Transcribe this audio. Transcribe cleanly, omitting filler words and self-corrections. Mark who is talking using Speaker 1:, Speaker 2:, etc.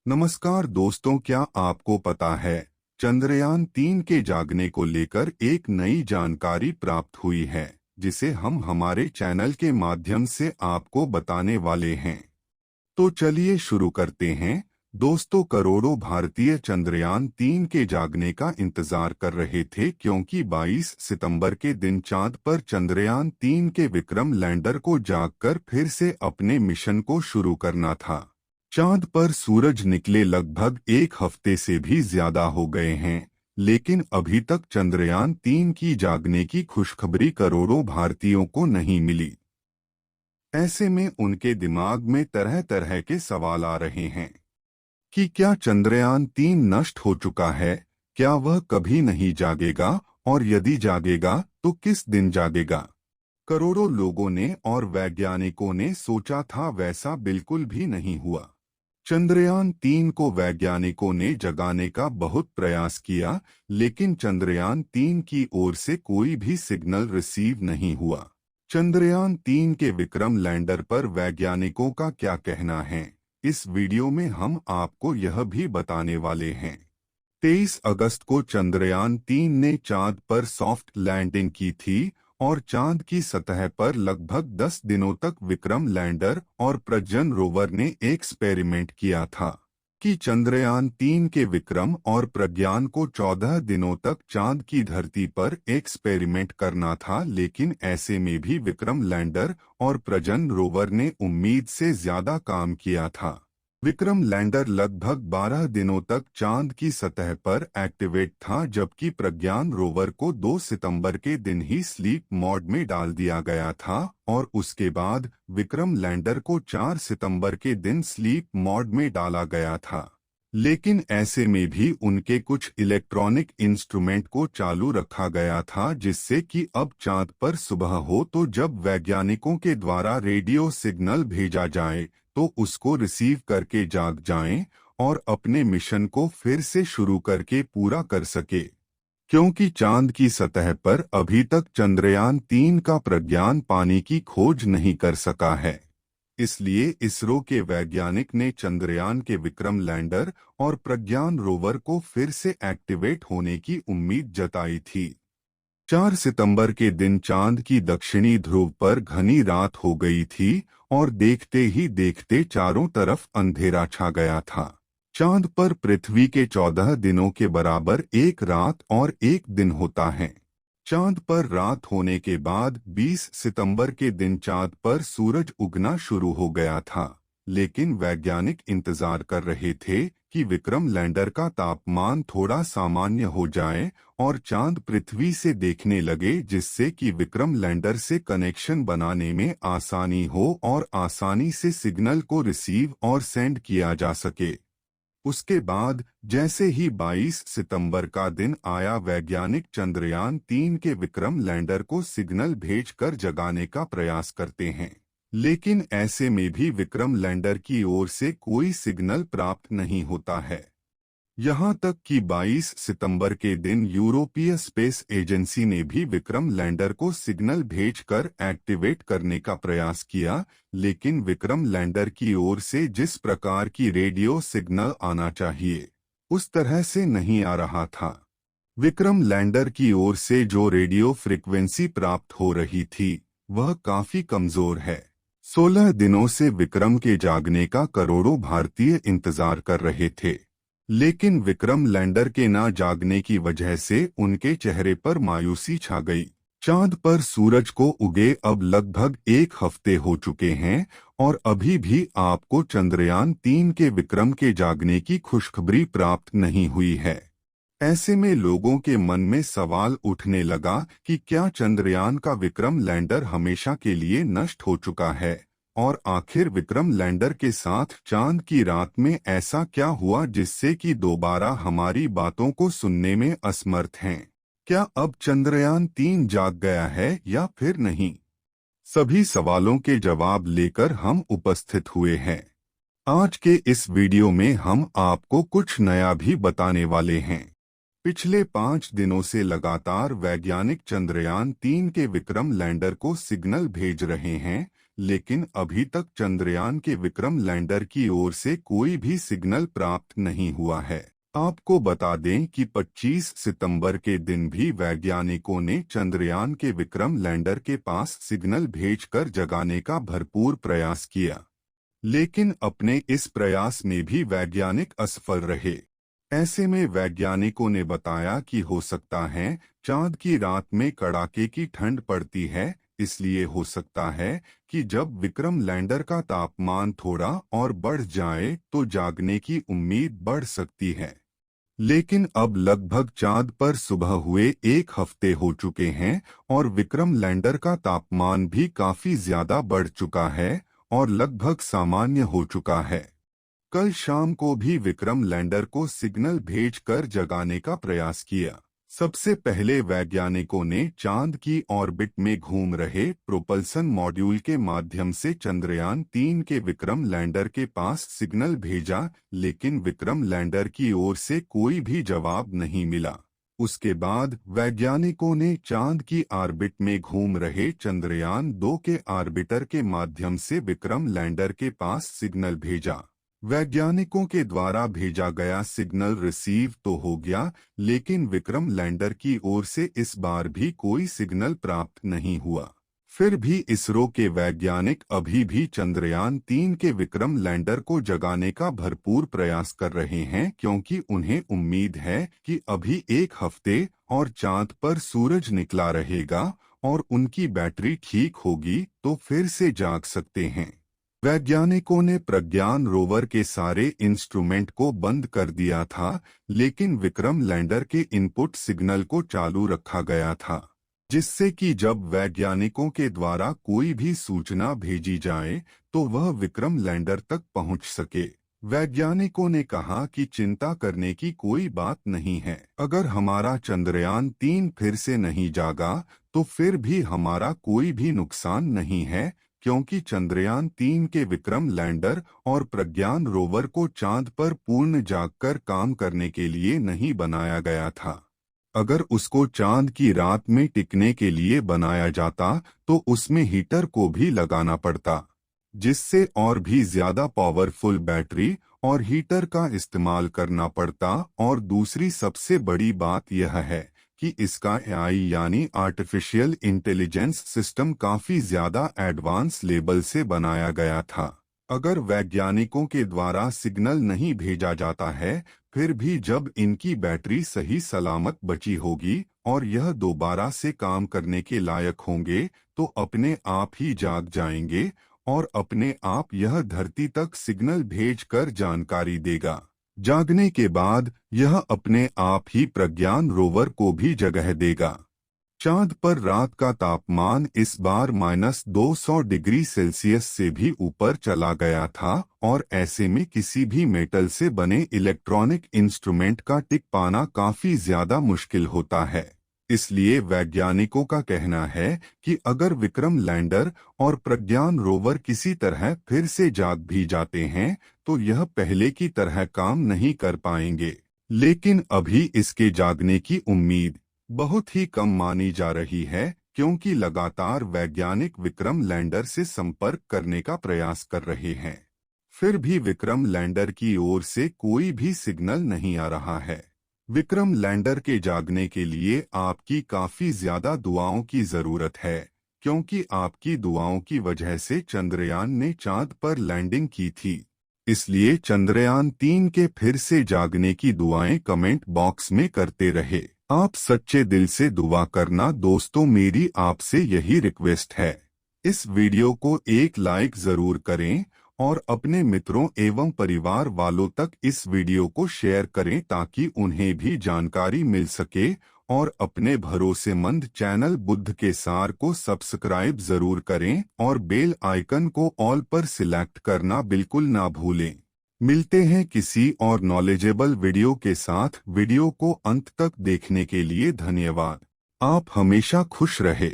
Speaker 1: नमस्कार दोस्तों, क्या आपको पता है चंद्रयान 3 के जागने को लेकर एक नई जानकारी प्राप्त हुई है जिसे हम हमारे चैनल के माध्यम से आपको बताने वाले हैं। तो चलिए शुरू करते हैं। दोस्तों, करोड़ों भारतीय चंद्रयान 3 के जागने का इंतजार कर रहे थे क्योंकि 22 सितंबर के दिन चांद पर चंद्रयान 3 के विक्रम लैंडर को जागकर फिर से अपने मिशन को शुरू करना था। चांद पर सूरज निकले लगभग एक हफ्ते से भी ज्यादा हो गए हैं, लेकिन अभी तक चंद्रयान 3 की जागने की खुशखबरी करोड़ों भारतीयों को नहीं मिली। ऐसे में उनके दिमाग में तरह तरह के सवाल आ रहे हैं कि क्या चंद्रयान 3 नष्ट हो चुका है, क्या वह कभी नहीं जागेगा, और यदि जागेगा तो किस दिन जागेगा। करोड़ों लोगों ने और वैज्ञानिकों ने सोचा था, वैसा बिल्कुल भी नहीं हुआ। चंद्रयान 3 को वैज्ञानिकों ने जगाने का बहुत प्रयास किया, लेकिन चंद्रयान 3 की ओर से कोई भी सिग्नल रिसीव नहीं हुआ। चंद्रयान 3 के विक्रम लैंडर पर वैज्ञानिकों का क्या कहना है, इस वीडियो में हम आपको यह भी बताने वाले हैं। 23 अगस्त को चंद्रयान 3 ने चांद पर सॉफ्ट लैंडिंग की थी और चांद की सतह पर लगभग 10 दिनों तक विक्रम लैंडर और प्रज्ञान रोवर ने एक्सपेरिमेंट किया था कि चंद्रयान 3 के विक्रम और प्रज्ञान को 14 दिनों तक चांद की धरती पर एक्सपेरिमेंट करना था, लेकिन ऐसे में भी विक्रम लैंडर और प्रज्ञान रोवर ने उम्मीद से ज्यादा काम किया था। विक्रम लैंडर लगभग 12 दिनों तक चांद की सतह पर एक्टिवेट था, जबकि प्रज्ञान रोवर को 2 सितंबर के दिन ही स्लीप मोड में डाल दिया गया था और उसके बाद विक्रम लैंडर को 4 सितंबर के दिन स्लीप मोड में डाला गया था। लेकिन ऐसे में भी उनके कुछ इलेक्ट्रॉनिक इंस्ट्रूमेंट को चालू रखा गया था, जिससे कि अब चांद पर सुबह हो तो जब वैज्ञानिकों के द्वारा रेडियो सिग्नल भेजा जाए तो उसको रिसीव करके जाग जाएं और अपने मिशन को फिर से शुरू करके पूरा कर सके। क्योंकि चांद की सतह पर अभी तक चंद्रयान 3 का प्रज्ञान पानी की खोज नहीं कर सका है, इसलिए इसरो के वैज्ञानिक ने चंद्रयान के विक्रम लैंडर और प्रज्ञान रोवर को फिर से एक्टिवेट होने की उम्मीद जताई थी। 4 सितंबर के दिन चांद की दक्षिणी ध्रुव पर घनी रात हो गई थी और देखते ही देखते चारों तरफ अंधेरा छा गया था। चांद पर पृथ्वी के 14 दिनों के बराबर एक रात और एक दिन होता है। चांद पर रात होने के बाद 20 सितंबर के दिन चांद पर सूरज उगना शुरू हो गया था, लेकिन वैज्ञानिक इंतजार कर रहे थे कि विक्रम लैंडर का तापमान थोड़ा सामान्य हो जाए और चांद पृथ्वी से देखने लगे, जिससे कि विक्रम लैंडर से कनेक्शन बनाने में आसानी हो और आसानी से सिग्नल को रिसीव और सेंड किया जा सके। उसके बाद जैसे ही 22 सितंबर का दिन आया, वैज्ञानिक चंद्रयान 3 के विक्रम लैंडर को सिग्नल भेजकर जगाने का प्रयास करते हैं, लेकिन ऐसे में भी विक्रम लैंडर की ओर से कोई सिग्नल प्राप्त नहीं होता है। यहां तक कि 22 सितंबर के दिन यूरोपीय स्पेस एजेंसी ने भी विक्रम लैंडर को सिग्नल भेजकर एक्टिवेट करने का प्रयास किया, लेकिन विक्रम लैंडर की ओर से जिस प्रकार की रेडियो सिग्नल आना चाहिए उस तरह से नहीं आ रहा था। विक्रम लैंडर की ओर से जो रेडियो फ्रिक्वेंसी प्राप्त हो रही थी वह काफी कमजोर है। 16 दिनों से विक्रम के जागने का करोड़ों भारतीय इंतजार कर रहे थे, लेकिन विक्रम लैंडर के ना जागने की वजह से उनके चेहरे पर मायूसी छा गई। चांद पर सूरज को उगे अब लगभग एक हफ्ते हो चुके हैं और अभी भी आपको चंद्रयान 3 के विक्रम के जागने की खुशखबरी प्राप्त नहीं हुई है। ऐसे में लोगों के मन में सवाल उठने लगा कि क्या चंद्रयान का विक्रम लैंडर हमेशा के लिए नष्ट हो चुका है, और आखिर विक्रम लैंडर के साथ चांद की रात में ऐसा क्या हुआ जिससे कि दोबारा हमारी बातों को सुनने में असमर्थ हैं। क्या अब चंद्रयान 3 जाग गया है या फिर नहीं? सभी सवालों के जवाब लेकर हम उपस्थित हुए हैं। आज के इस वीडियो में हम आपको कुछ नया भी बताने वाले हैं। पिछले 5 दिनों से लगातार वैज्ञानिक चंद्रयान 3 के विक्रम लैंडर को सिग्नल भेज रहे हैं, लेकिन अभी तक चंद्रयान के विक्रम लैंडर की ओर से कोई भी सिग्नल प्राप्त नहीं हुआ है। आपको बता दें कि 25 सितंबर के दिन भी वैज्ञानिकों ने चंद्रयान के विक्रम लैंडर के पास सिग्नल भेजकर जगाने का भरपूर प्रयास किया, लेकिन अपने इस प्रयास में भी वैज्ञानिक असफल रहे। ऐसे में वैज्ञानिकों ने बताया कि हो सकता है चांद की रात में कड़ाके की ठंड पड़ती है, इसलिए हो सकता है कि जब विक्रम लैंडर का तापमान थोड़ा और बढ़ जाए तो जागने की उम्मीद बढ़ सकती है। लेकिन अब लगभग चांद पर सुबह हुए 1 हफ्ते हो चुके हैं और विक्रम लैंडर का तापमान भी काफी ज्यादा बढ़ चुका है और लगभग सामान्य हो चुका है। कल शाम को भी विक्रम लैंडर को सिग्नल भेजकर जगाने का प्रयास किया। सबसे पहले वैज्ञानिकों ने चांद की ऑर्बिट में घूम रहे प्रोपल्सन मॉड्यूल के माध्यम से चंद्रयान 3 के विक्रम लैंडर के पास सिग्नल भेजा, लेकिन विक्रम लैंडर की ओर से कोई भी जवाब नहीं मिला। उसके बाद वैज्ञानिकों ने चांद की ऑर्बिट में घूम रहे चंद्रयान 2 के ऑर्बिटर के माध्यम से विक्रम लैंडर के पास सिग्नल भेजा। वैज्ञानिकों के द्वारा भेजा गया सिग्नल रिसीव तो हो गया, लेकिन विक्रम लैंडर की ओर से इस बार भी कोई सिग्नल प्राप्त नहीं हुआ। फिर भी इसरो के वैज्ञानिक अभी भी चंद्रयान 3 के विक्रम लैंडर को जगाने का भरपूर प्रयास कर रहे हैं, क्योंकि उन्हें उम्मीद है कि अभी 1 हफ्ते और चांद पर सूरज निकला रहेगा और उनकी बैटरी ठीक होगी तो फिर से जाग सकते हैं। वैज्ञानिकों ने प्रज्ञान रोवर के सारे इंस्ट्रूमेंट को बंद कर दिया था, लेकिन विक्रम लैंडर के इनपुट सिग्नल को चालू रखा गया था, जिससे कि जब वैज्ञानिकों के द्वारा कोई भी सूचना भेजी जाए तो वह विक्रम लैंडर तक पहुंच सके। वैज्ञानिकों ने कहा कि चिंता करने की कोई बात नहीं है। अगर हमारा चंद्रयान 3 फिर से नहीं जागा तो फिर भी हमारा कोई भी नुकसान नहीं है, क्योंकि चंद्रयान 3 के विक्रम लैंडर और प्रज्ञान रोवर को चांद पर पूर्ण जागकर काम करने के लिए नहीं बनाया गया था। अगर उसको चांद की रात में टिकने के लिए बनाया जाता तो उसमें हीटर को भी लगाना पड़ता, जिससे और भी ज्यादा पावरफुल बैटरी और हीटर का इस्तेमाल करना पड़ता। और दूसरी सबसे बड़ी बात यह है कि इसका AI यानी आर्टिफिशियल इंटेलिजेंस सिस्टम काफी ज्यादा एडवांस लेवल से बनाया गया था। अगर वैज्ञानिकों के द्वारा सिग्नल नहीं भेजा जाता है, फिर भी जब इनकी बैटरी सही सलामत बची होगी और यह दोबारा से काम करने के लायक होंगे तो अपने आप ही जाग जाएंगे और अपने आप यह धरती तक सिग्नल भेजकर जानकारी देगा। जागने के बाद यह अपने आप ही प्रज्ञान रोवर को भी जगह देगा। चांद पर रात का तापमान इस बार -200 डिग्री सेल्सियस से भी ऊपर चला गया था और ऐसे में किसी भी मेटल से बने इलेक्ट्रॉनिक इंस्ट्रूमेंट का टिक पाना काफी ज्यादा मुश्किल होता है। इसलिए वैज्ञानिकों का कहना है कि अगर विक्रम लैंडर और प्रज्ञान रोवर किसी तरह फिर से जाग भी जाते हैं तो यह पहले की तरह काम नहीं कर पाएंगे। लेकिन अभी इसके जागने की उम्मीद बहुत ही कम मानी जा रही है, क्योंकि लगातार वैज्ञानिक विक्रम लैंडर से संपर्क करने का प्रयास कर रहे हैं। फिर भी विक्रम लैंडर की ओर से कोई भी सिग्नल नहीं आ रहा है। विक्रम लैंडर के जागने के लिए आपकी काफी ज्यादा दुआओं की जरूरत है, क्योंकि आपकी दुआओं की वजह से चंद्रयान ने चांद पर लैंडिंग की थी। इसलिए चंद्रयान 3 के फिर से जागने की दुआएं कमेंट बॉक्स में करते रहे। आप सच्चे दिल से दुआ करना दोस्तों, मेरी आपसे यही रिक्वेस्ट है। इस वीडियो को एक लाइक जरूर करें और अपने मित्रों एवं परिवार वालों तक इस वीडियो को शेयर करें ताकि उन्हें भी जानकारी मिल सके। और अपने भरोसेमंद चैनल बुद्ध के सार को सब्सक्राइब जरूर करें और बेल आइकन को ऑल पर सिलेक्ट करना बिल्कुल ना भूलें। मिलते हैं किसी और नॉलेजेबल वीडियो के साथ। वीडियो को अंत तक देखने के लिए धन्यवाद। आप हमेशा खुश रहे।